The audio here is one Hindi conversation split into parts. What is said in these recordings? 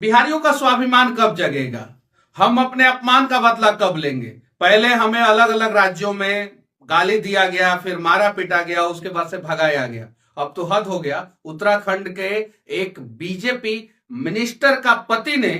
बिहारियों का स्वाभिमान कब जगेगा? हम अपने अपमान का बदला कब लेंगे? पहले हमें अलग अलग राज्यों में गाली दिया गया, फिर मारा पीटा गया, उसके बाद से भगाया गया। अब तो हद हो गया। उत्तराखंड के एक बीजेपी मिनिस्टर का पति ने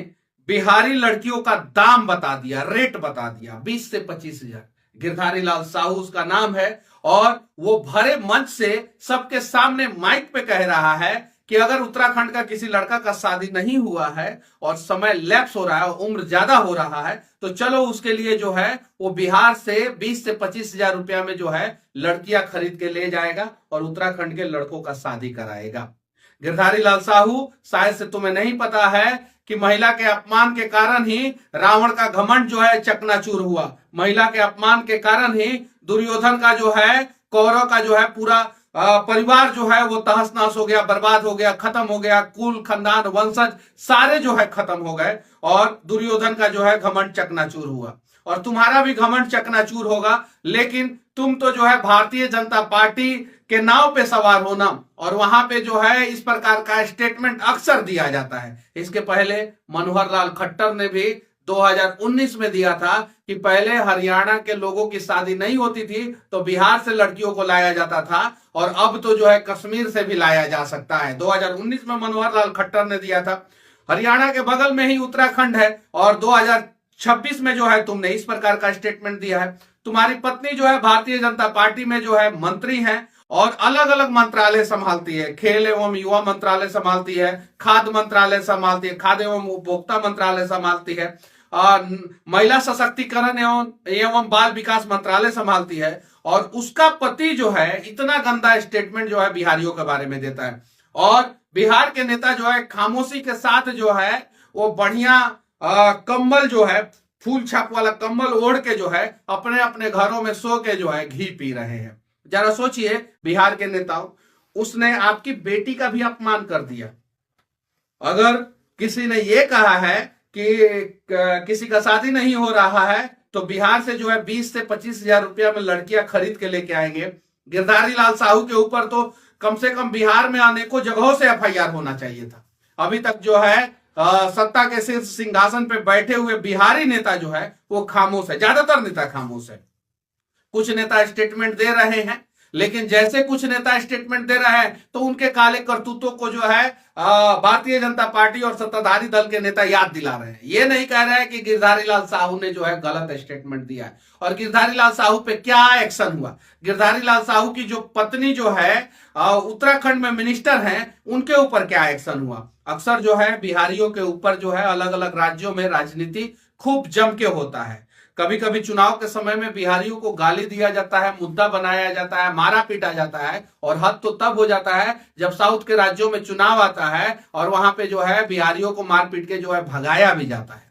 बिहारी लड़कियों का दाम बता दिया, रेट बता दिया, 20 से 25 हजार। गिरधारी लाल साहू उसका नाम है। और वो भरे मंच से सबके सामने माइक पे कह रहा है कि अगर उत्तराखंड का किसी लड़का का शादी नहीं हुआ है और समय लैप्स हो रहा है, उम्र ज्यादा हो रहा है, तो चलो उसके लिए जो है वो बिहार से 20 से 25 हजार रुपया में जो है लड़कियां खरीद के ले जाएगा और उत्तराखंड के लड़कों का शादी कराएगा। गिरधारी लाल साहू, शायद से तुम्हें नहीं पता है कि महिला के अपमान के कारण ही रावण का घमंड जो है चकनाचूर हुआ। महिला के अपमान के कारण ही दुर्योधन का जो है, कौरव का जो है पूरा परिवार जो है वो तहस नहस हो गया, बर्बाद हो गया, खत्म हो गया। कुल खानदान वंशज सारे जो है खत्म हो गए और दुर्योधन का जो है घमंड चकनाचूर हुआ। और तुम्हारा भी घमंड चकनाचूर होगा, लेकिन तुम तो जो है भारतीय जनता पार्टी के नाव पे सवार हो ना। और वहां पे जो है इस प्रकार का स्टेटमेंट अक्सर दिया जाता है। इसके पहले मनोहर लाल खट्टर ने भी 2019 में दिया था कि पहले हरियाणा के लोगों की शादी नहीं होती थी तो बिहार से लड़कियों को लाया जाता था, और अब तो जो है कश्मीर से भी लाया जा सकता है। 2019 में मनोहर लाल खट्टर ने दिया था। हरियाणा के बगल में ही उत्तराखंड है और 2026 में जो है तुमने इस प्रकार का स्टेटमेंट दिया है। तुम्हारी पत्नी जो है भारतीय जनता पार्टी में जो है मंत्री है और अलग अलग मंत्रालय संभालती है। खेल एवं युवा मंत्रालय संभालती है, खाद्य मंत्रालय संभालती है, खाद्य एवं उपभोक्ता मंत्रालय संभालती है, महिला सशक्तिकरण एवं बाल विकास मंत्रालय संभालती है। और उसका पति जो है इतना गंदा स्टेटमेंट जो है बिहारियों के बारे में देता है। और बिहार के नेता जो है खामोशी के साथ जो है वो बढ़िया कंबल जो है, फूल छाप वाला कंबल ओढ़ के जो है अपने अपने घरों में सो के जो है घी पी रहे हैं। जरा सोचिए बिहार के नेताओं, उसने आपकी बेटी का भी अपमान कर दिया। अगर किसी ने ये कहा है कि किसी का शादी नहीं हो रहा है तो बिहार से जो है 20 से 25 हजार रुपया में लड़कियां खरीद के लेके आएंगे। गिरधारी लाल साहू के ऊपर तो कम से कम बिहार में अनेकों जगहों से एफआईआर होना चाहिए था। अभी तक जो है सत्ता के शीर्ष सिंहासन पे बैठे हुए बिहारी नेता जो है वो खामोश है। ज्यादातर नेता खामोश है। कुछ नेता स्टेटमेंट दे रहे हैं, लेकिन जैसे कुछ नेता स्टेटमेंट दे रहे हैं तो उनके काले करतूतों को जो है भारतीय जनता पार्टी और सत्ताधारी दल के नेता याद दिला रहे हैं। ये नहीं कह रहे हैं कि गिरधारी लाल साहू ने जो है गलत स्टेटमेंट दिया है। और गिरधारी लाल साहू पे क्या एक्शन हुआ? गिरधारी लाल साहू की जो पत्नी जो है उत्तराखंड में मिनिस्टर हैं, उनके ऊपर क्या एक्शन हुआ? अक्सर जो है बिहारियों के ऊपर जो है अलग अलग राज्यों में राजनीति खूब जम के होता है। कभी कभी चुनाव के समय में बिहारियों को गाली दिया जाता है, मुद्दा बनाया जाता है, मारा पीटा जाता है। और हद तो तब हो जाता है जब साउथ के राज्यों में चुनाव आता है और वहां पे जो है बिहारियों को मार पीट के जो है भगाया भी जाता है।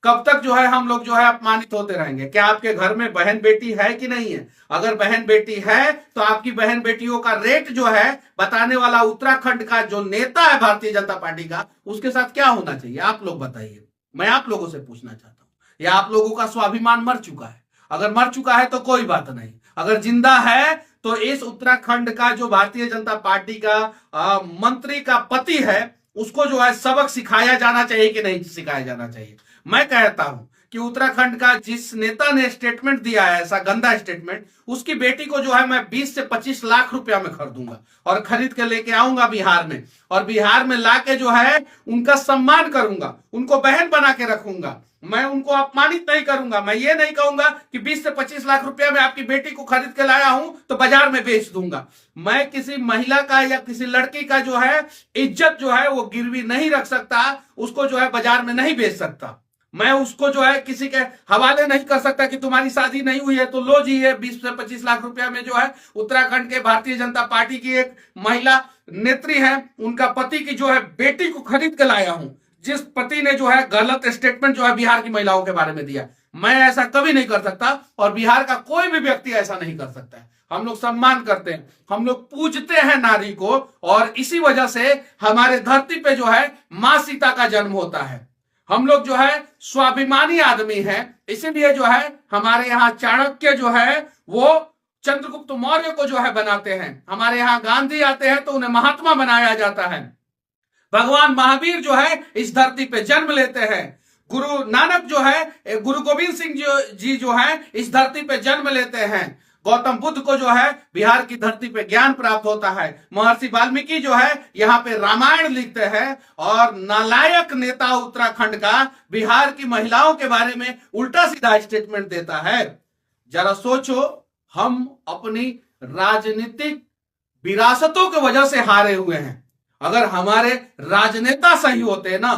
कब तक जो है हम लोग जो है अपमानित होते रहेंगे? क्या आपके घर में बहन बेटी है कि नहीं है? अगर बहन बेटी है तो आपकी बहन बेटियों का रेट जो है बताने वाला उत्तराखंड का जो नेता है भारतीय जनता पार्टी का, उसके साथ क्या होना चाहिए? आप लोग बताइए। मैं आप लोगों से पूछना चाहता हूं, या आप लोगों का स्वाभिमान मर चुका है? अगर मर चुका है तो कोई बात नहीं, अगर जिंदा है तो इस उत्तराखंड का जो भारतीय जनता पार्टी का मंत्री का पति है, उसको जो है सबक सिखाया जाना चाहिए कि नहीं सिखाया जाना चाहिए? मैं कहता हूं कि उत्तराखंड का जिस नेता ने स्टेटमेंट दिया है ऐसा गंदा स्टेटमेंट, उसकी बेटी को जो है मैं 20 से 25 लाख रुपया में खरीदूंगा और खरीद के लेके आऊंगा बिहार में, और बिहार में लाके जो है उनका सम्मान करूंगा, उनको बहन बना के रखूंगा। मैं उनको अपमानित नहीं करूंगा। मैं ये नहीं कहूंगा कि 20 से 25 लाख रुपया में आपकी बेटी को खरीद के लाया हूं तो बाजार में बेच दूंगा। मैं किसी महिला का या किसी लड़की का जो है इज्जत जो है वो गिरवी नहीं रख सकता, उसको जो है बाजार में नहीं बेच सकता। मैं उसको जो है किसी के हवाले नहीं कर सकता कि तुम्हारी शादी नहीं हुई है तो लो जी, ये 20 से 25 लाख रुपया में जो है उत्तराखंड के भारतीय जनता पार्टी की एक महिला नेत्री है, उनका पति की जो है बेटी को खरीद के लाया हूं। जिस पति ने जो है गलत स्टेटमेंट जो है बिहार की महिलाओं के बारे में दिया, मैं ऐसा कभी नहीं कर सकता और बिहार का कोई भी व्यक्ति ऐसा नहीं कर सकता है। हम लोग सम्मान करते हैं, हम लोग पूजते हैं नारी को, और इसी वजह से हमारे धरती पे जो है मां सीता का जन्म होता है। हम लोग जो है स्वाभिमानी आदमी हैं, इसीलिए जो है हमारे यहाँ चाणक्य जो है वो चंद्रगुप्त मौर्य को जो है बनाते हैं। हमारे यहाँ गांधी आते हैं तो उन्हें महात्मा बनाया जाता है। भगवान महावीर जो है इस धरती पे जन्म लेते हैं। गुरु नानक जो है, गुरु गोविंद सिंह जी जो है इस धरती पे जन्म लेते हैं। गौतम बुद्ध को जो है बिहार की धरती पे ज्ञान प्राप्त होता है। महर्षि वाल्मीकि जो है यहाँ पे रामायण लिखते हैं। और नालायक नेता उत्तराखंड का बिहार की महिलाओं के बारे में उल्टा सीधा स्टेटमेंट देता है। जरा सोचो, हम अपनी राजनीतिक विरासतों की वजह से हारे हुए हैं। अगर हमारे राजनेता सही होते ना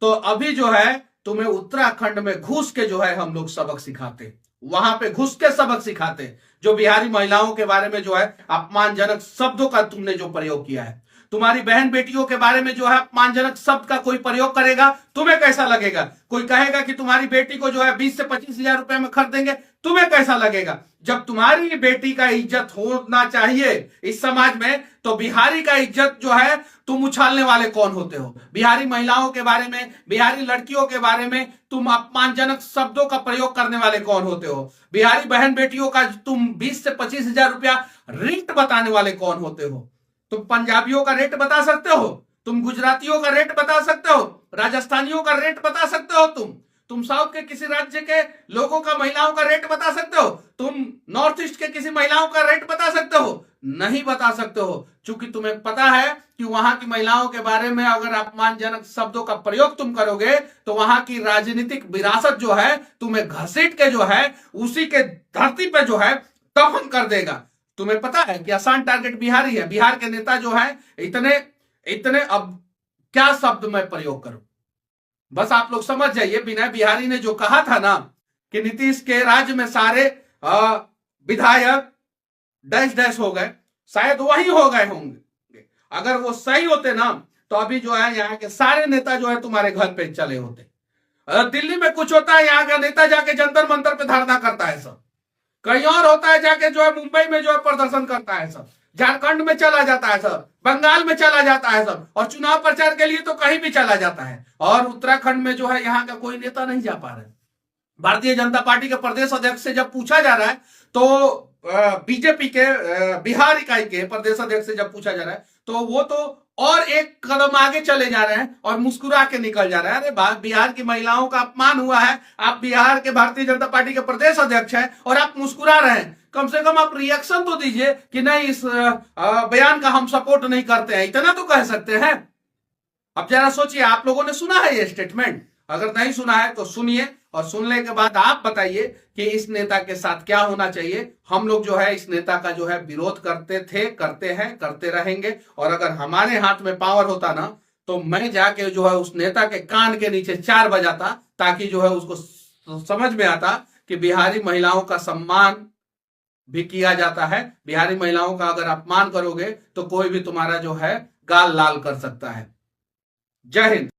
तो अभी जो है तुम्हें उत्तराखंड में घुस के जो है हम लोग सबक सिखाते, वहां पे घुस के सबक सिखाते। जो बिहारी महिलाओं के बारे में जो है अपमानजनक शब्दों का तुमने जो प्रयोग किया है, तुम्हारी बहन बेटियों के बारे में जो है अपमानजनक शब्द का कोई प्रयोग करेगा, तुम्हें कैसा लगेगा? कोई कहेगा कि तुम्हारी बेटी को जो है 20 से 25 हजार रुपए में खरीदेंगे, तुम्हें कैसा लगेगा? जब तुम्हारी बेटी का इज्जत होना चाहिए इस समाज में, तो बिहारी का इज्जत जो है तुम उछालने वाले कौन होते हो? बिहारी महिलाओं के बारे में, बिहारी लड़कियों के बारे में तुम अपमानजनक शब्दों का प्रयोग करने वाले कौन होते हो? बिहारी बहन बेटियों का तुम 20 से 25 हजार रुपया रेट बताने वाले कौन होते हो? तुम पंजाबियों का रेट बता सकते हो? तुम गुजरातियों का रेट बता सकते हो? राजस्थानियों का रेट बता सकते हो? तुम साउथ के किसी राज्य के लोगों का, महिलाओं का रेट बता सकते हो? तुम नॉर्थ ईस्ट के किसी महिलाओं का रेट बता सकते हो? नहीं बता सकते हो, क्योंकि तुम्हें पता है कि वहां की महिलाओं के बारे में अगर अपमानजनक शब्दों का प्रयोग तुम करोगे तो वहां की राजनीतिक विरासत जो है तुम्हें घसीट के जो है उसी के धरती पे जो है दफन कर देगा। तुम्हें पता है कि आसान टारगेट बिहारी है। बिहार के नेता जो है इतने अब क्या शब्द मैं प्रयोग करूं, बस आप लोग समझ जाइए। विनय बिहारी ने जो कहा था ना कि नीतीश के राज्य में सारे विधायक डैश डैश हो गए, शायद वही हो गए होंगे। अगर वो सही होते ना तो अभी जो है यहाँ के सारे नेता जो है तुम्हारे घर पे चले होते। दिल्ली में कुछ होता है, यहाँ का नेता जाके जंतर मंतर पे धरना करता है सब। कहीं और होता है जाके जो है मुंबई में जो है प्रदर्शन करता है सब। झारखंड में चला जाता है सब, बंगाल में चला जाता है सब, और चुनाव प्रचार के लिए तो कहीं भी चला जाता है। और उत्तराखंड में जो है यहाँ का कोई नेता नहीं जा पा रहा है। भारतीय जनता पार्टी के प्रदेश अध्यक्ष से जब पूछा जा रहा है तो बीजेपी के बिहार इकाई के प्रदेश अध्यक्ष से जब पूछा जा रहा है तो वो तो और एक कदम आगे चले जा रहे हैं और मुस्कुरा के निकल जा रहे हैं। अरे बिहार की महिलाओं का अपमान हुआ है, आप बिहार के भारतीय जनता पार्टी के प्रदेश अध्यक्ष हैं और आप मुस्कुरा रहे हैं। कम से कम आप रिएक्शन तो दीजिए कि नहीं, इस बयान का हम सपोर्ट नहीं करते हैं, इतना तो कह सकते हैं। अब जरा सोचिए, आप लोगों ने सुना है ये स्टेटमेंट? अगर नहीं सुना है तो सुनिए, और सुनने के बाद आप बताइए कि इस नेता के साथ क्या होना चाहिए। हम लोग जो है इस नेता का जो है विरोध करते थे, करते हैं, करते रहेंगे। और अगर हमारे हाथ में पावर होता ना तो मैं जाके जो है उस नेता के कान के नीचे 4 बजाता, ताकि जो है उसको समझ में आता कि बिहारी महिलाओं का सम्मान भी किया जाता है। बिहारी महिलाओं का अगर अपमान करोगे तो कोई भी तुम्हारा जो है गाल लाल कर सकता है। जय हिंद।